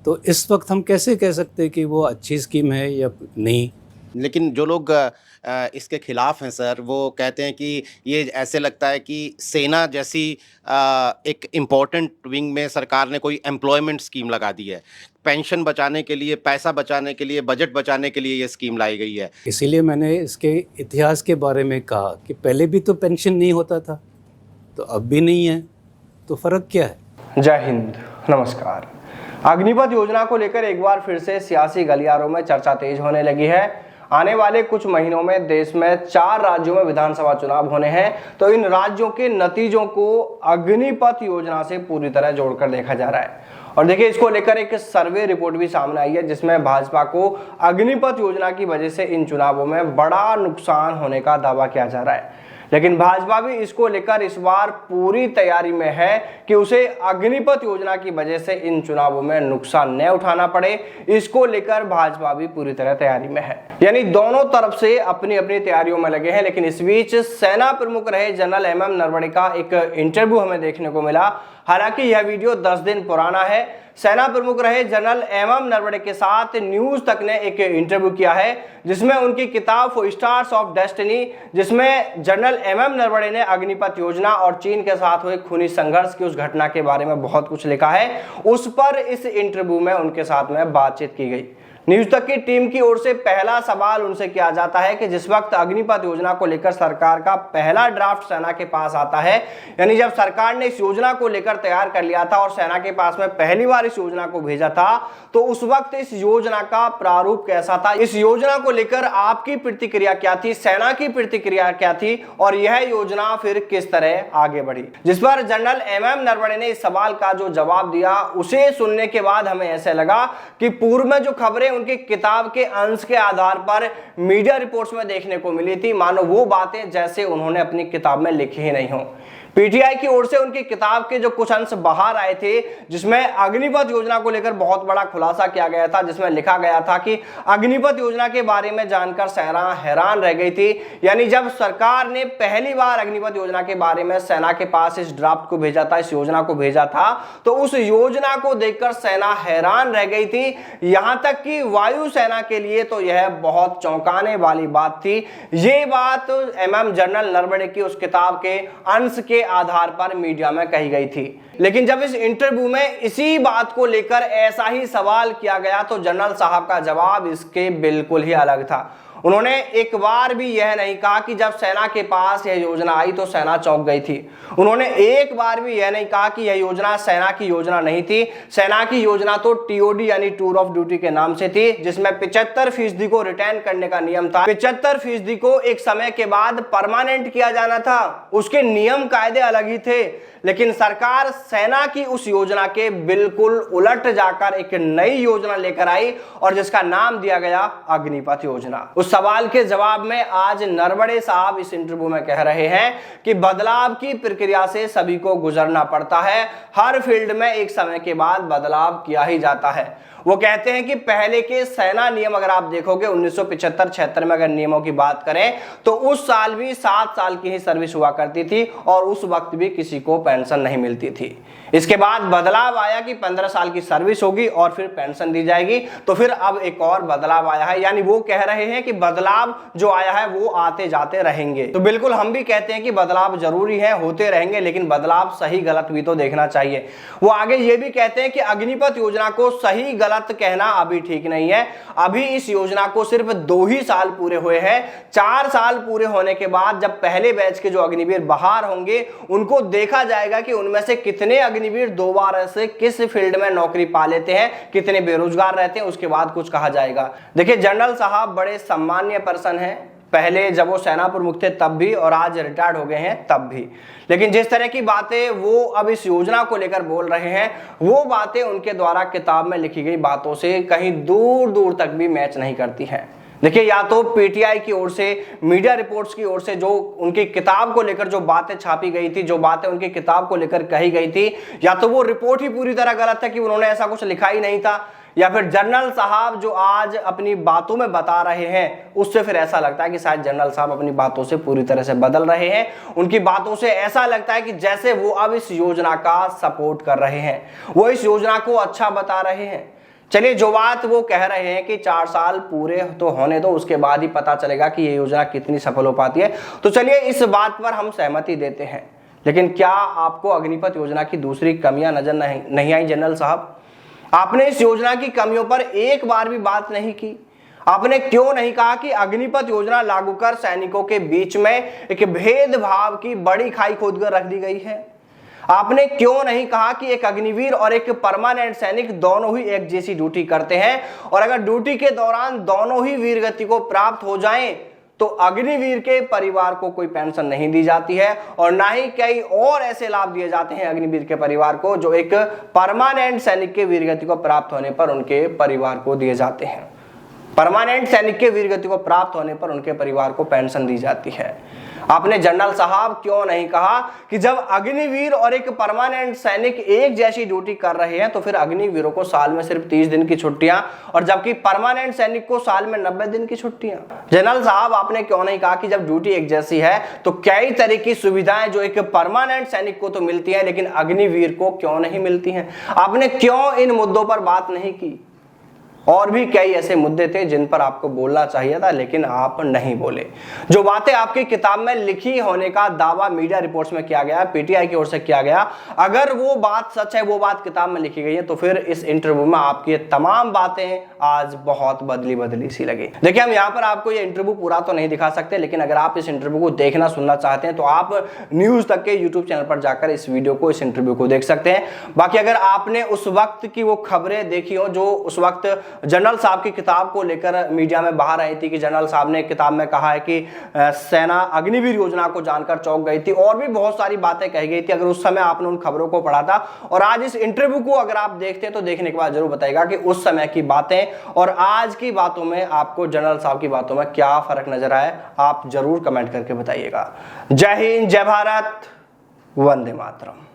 तो इस वक्त हम कैसे कह सकते हैं कि वो अच्छी स्कीम है या नहीं। लेकिन जो लोग इसके खिलाफ हैं सर, वो कहते हैं कि ये ऐसे लगता है कि सेना जैसी एक इम्पोर्टेंट विंग में सरकार ने कोई एम्प्लॉयमेंट स्कीम लगा दी है। पेंशन बचाने के लिए, पैसा बचाने के लिए, बजट बचाने के लिए ये स्कीम लाई गई है। इसीलिए मैंने इसके इतिहास के बारे में कहा कि पहले भी तो पेंशन नहीं होता था, तो अब भी नहीं है, तो फ़र्क क्या है। जय हिंद, नमस्कार। अग्निपथ योजना को लेकर एक बार फिर से सियासी गलियारों में चर्चा तेज होने लगी है। आने वाले कुछ महीनों में देश में 4 राज्यों में विधानसभा चुनाव होने हैं, तो इन राज्यों के नतीजों को अग्निपथ योजना से पूरी तरह जोड़कर देखा जा रहा है। और देखिए, इसको लेकर एक सर्वे रिपोर्ट भी सामने आई है जिसमें भाजपा को अग्निपथ योजना की वजह से इन चुनावों में बड़ा नुकसान होने का दावा किया जा रहा है। लेकिन भाजपा भी इसको लेकर इस बार पूरी तैयारी में है कि उसे अग्निपथ योजना की वजह से इन चुनावों में नुकसान न उठाना पड़े। इसको लेकर भाजपा भी पूरी तरह तैयारी में है, यानी दोनों तरफ से अपनी अपनी तैयारियों में लगे हैं। लेकिन इस बीच सेना प्रमुख रहे जनरल एमएम नरवणे का एक इंटरव्यू हमें देखने को मिला। हालांकि यह वीडियो 10 दिन पुराना है। सेना प्रमुख रहे जनरल एमएम नरवणे के साथ न्यूज तक ने एक इंटरव्यू किया है जिसमें उनकी किताब फॉर स्टार्स ऑफ डेस्टिनी, जिसमें जनरल एमएम नरवणे ने अग्निपथ योजना और चीन के साथ हुए खूनी संघर्ष की उस घटना के बारे में बहुत कुछ लिखा है। उस पर इस इंटरव्यू में उनके साथ में बातचीत की गई। न्यूज तक की टीम की ओर से पहला सवाल उनसे किया जाता है कि जिस वक्त अग्निपथ योजना को लेकर सरकार का पहला ड्राफ्ट सेना के पास आता है, यानी जब सरकार ने इस योजना को लेकर तैयार कर लिया था और सेना के पास में पहली बार इस योजना को भेजा था, तो उस वक्त इस योजना का प्रारूप कैसा था, इस योजना को लेकर आपकी प्रतिक्रिया क्या थी, सेना की प्रतिक्रिया क्या थी और यह योजना फिर किस तरह आगे बढ़ी। जिस पर जनरल एमएम नरवणे ने इस सवाल का जो जवाब दिया, उसे सुनने के बाद हमें ऐसे लगा कि पूर्व में जो खबरें उनकी किताब के अंश के आधार पर मीडिया रिपोर्ट्स में देखने को मिली थी, मानो वो बातें जैसे उन्होंने अपनी किताब में लिखी ही नहीं हो। पीटीआई की ओर से उनकी किताब के जो कुछ अंश बाहर आए थे जिसमें अग्निपथ योजना को लेकर बहुत बड़ा खुलासा किया गया था, जिसमें लिखा गया था कि अग्निपथ योजना के बारे में जानकर सेना हैरान रह गई थी। यानी जब सरकार ने पहली बार अग्निपथ योजना के बारे में सेना के पास इस ड्राफ्ट को भेजा था, इस योजना को भेजा था, तो उस योजना को देखकर सेना हैरान रह गई थी। यहां तक कि वायुसेना के लिए तो यह बहुत चौंकाने वाली बात थी। ये बात एमएम जनरल नरवणे की उस किताब के अंश के आधार पर मीडिया में कही गई थी। लेकिन जब इस इंटरव्यू में इसी बात को लेकर ऐसा ही सवाल किया गया तो जनरल साहब का जवाब इसके बिल्कुल ही अलग था। उन्होंने एक बार भी यह नहीं कहा कि जब सेना के पास यह योजना आई तो सेना चौंक गई थी। उन्होंने एक बार भी यह नहीं कहा कि यह योजना सेना की योजना नहीं थी। सेना की योजना तो टीओडी यानी टूर ऑफ ड्यूटी के नाम से थी, जिसमें 75% को रिटर्न करने का नियम था। 75% को एक समय के बाद परमानेंट किया जाना था। उसके नियम कायदे अलग ही थे। लेकिन सरकार सेना की उस योजना के बिल्कुल उलट जाकर एक नई योजना लेकर आई और जिसका नाम दिया गया अग्निपथ योजना। उस सवाल के जवाब में आज नरवणे साहब इस इंटरव्यू में कह रहे हैं कि बदलाव की प्रक्रिया से सभी को गुजरना पड़ता है। हर फील्ड में एक समय के बाद बदलाव किया ही जाता है। वो कहते हैं कि पहले के सेना नियम अगर आप देखोगे 1975-76 में अगर नियमों की बात करें तो उस साल भी 7 साल की ही सर्विस हुआ करती थी और उस वक्त भी किसी को पेंशन नहीं मिलती थी। इसके बाद बदलाव आया कि 15 साल की सर्विस होगी और फिर पेंशन दी जाएगी। तो फिर अब एक और बदलाव आया है, यानी वो कह रहे हैं कि बदलाव जो आया है वो आते जाते रहेंगे। तो बिल्कुल हम भी कहते हैं कि बदलाव जरूरी है, होते रहेंगे, लेकिन बदलाव सही गलत भी तो देखना चाहिए। वो आगे ये भी कहते हैं कि अग्निपथ योजना को सही गलत कहना अभी ठीक नहीं है। अभी इस योजना को सिर्फ 2 ही साल पूरे हुए हैं। 4 साल पूरे होने के बाद जब पहले बैच के जो अग्निवीर बाहर होंगे उनको देखा जाएगा कि उनमें से कितने अग्निवीर दोबारा से किस फील्ड में नौकरी पा लेते हैं, कितने बेरोजगार रहते हैं, उसके बाद कुछ कहा जाएगा। देखिए, जनरल साहब बड़े सम्मानीय पर्सन हैं, पहले जब वो सेना प्रमुख थे तब भी और आज रिटायर्ड हो गए हैं तब भी। लेकिन जिस तरह की बातें वो अब इस योजना को लेकर बोल रहे हैं, वो बातें उनके द्वारा किताब में लिखी गई बातों से कहीं दूर दूर तक भी मैच नहीं करती हैं। देखिए, या तो पीटीआई की ओर से, मीडिया रिपोर्ट्स की ओर से जो उनकी किताब को लेकर जो बातें छापी गई थी, जो बातें उनकी किताब को लेकर कही गई थी, या तो वो रिपोर्ट ही पूरी तरह गलत है कि उन्होंने ऐसा कुछ लिखा ही नहीं था, या फिर जनरल साहब जो आज अपनी बातों में बता रहे हैं उससे फिर ऐसा लगता है कि शायद जनरल साहब अपनी बातों से पूरी तरह से बदल रहे हैं। उनकी बातों से ऐसा लगता है कि जैसे वो अब इस योजना का सपोर्ट कर रहे हैं, वो इस योजना को अच्छा बता रहे हैं। चलिए, जो बात वो कह रहे हैं कि 4 साल पूरे तो होने दो, उसके बाद ही पता चलेगा कि ये योजना कितनी सफल हो पाती है, तो चलिए इस बात पर हम सहमति देते हैं। लेकिन क्या आपको अग्निपथ योजना की दूसरी कमियां नजर नहीं आई जनरल साहब? आपने इस योजना की कमियों पर एक बार भी बात नहीं की। आपने क्यों नहीं कहा कि अग्निपथ योजना लागू कर सैनिकों के बीच में एक भेदभाव की बड़ी खाई खोदकर रख दी गई है? आपने क्यों नहीं कहा कि एक अग्निवीर और एक परमानेंट सैनिक दोनों ही एक जैसी ड्यूटी करते हैं, और अगर ड्यूटी के दौरान दोनों ही वीरगति को प्राप्त हो जाएं तो अग्निवीर के परिवार को कोई पेंशन नहीं दी जाती है, और ना ही कई और ऐसे लाभ दिए जाते हैं अग्निवीर के परिवार को जो एक परमानेंट सैनिक के वीरगति को प्राप्त होने पर उनके परिवार को दिए जाते हैं। परमानेंट सैनिक के वीरगति को प्राप्त होने पर उनके परिवार को पेंशन दी जाती है। आपने जनरल साहब क्यों नहीं कहा कि जब अग्निवीर और एक परमानेंट सैनिक एक जैसी ड्यूटी कर रहे हैं तो फिर अग्निवीरों को साल में सिर्फ 30 दिन की छुट्टियां, और जबकि परमानेंट सैनिक को साल में 90 दिन की छुट्टियां? जनरल साहब, आपने क्यों नहीं कहा कि जब ड्यूटी एक जैसी है तो कई तरह की सुविधाएं जो एक परमानेंट सैनिक को तो मिलती है लेकिन अग्निवीर को क्यों नहीं मिलती हैं? आपने क्यों इन मुद्दों पर बात नहीं की? और भी कई ऐसे मुद्दे थे जिन पर आपको बोलना चाहिए था लेकिन आप नहीं बोले। जो बातें आपकी किताब में लिखी होने का दावा मीडिया रिपोर्ट्स में किया गया, पीटीआई की ओर से किया गया, अगर वो बात सच है, वो बात किताब में लिखी गई है, तो फिर इस इंटरव्यू में आपकी ये तमाम बातें आज बहुत बदली बदली सी लगी। देखिए, हम यहाँ पर आपको ये इंटरव्यू पूरा तो नहीं दिखा सकते, लेकिन अगर आप इस इंटरव्यू को देखना सुनना चाहते हैं तो आप न्यूज तक के यूट्यूब चैनल पर जाकर इस वीडियो को, इस इंटरव्यू को देख सकते हैं। बाकी अगर आपने उस वक्त की वो खबरें देखी हो जो उस वक्त जनरल साहब की किताब को लेकर मीडिया में बाहर आई थी कि जनरल साहब ने किताब में कहा है कि सेना अग्निवीर योजना को जानकर चौंक गई थी, और भी बहुत सारी बातें कही गई थी, अगर उस समय आपने उन खबरों को पढ़ा था और आज इस इंटरव्यू को अगर आप देखते हैं तो देखने के बाद जरूर बताइएगा कि उस समय की बातें और आज की बातों में आपको जनरल साहब की बातों में क्या फर्क नजर आए, आप जरूर कमेंट करके बताइएगा। जय हिंद, जय भारत, वंदे मातरम।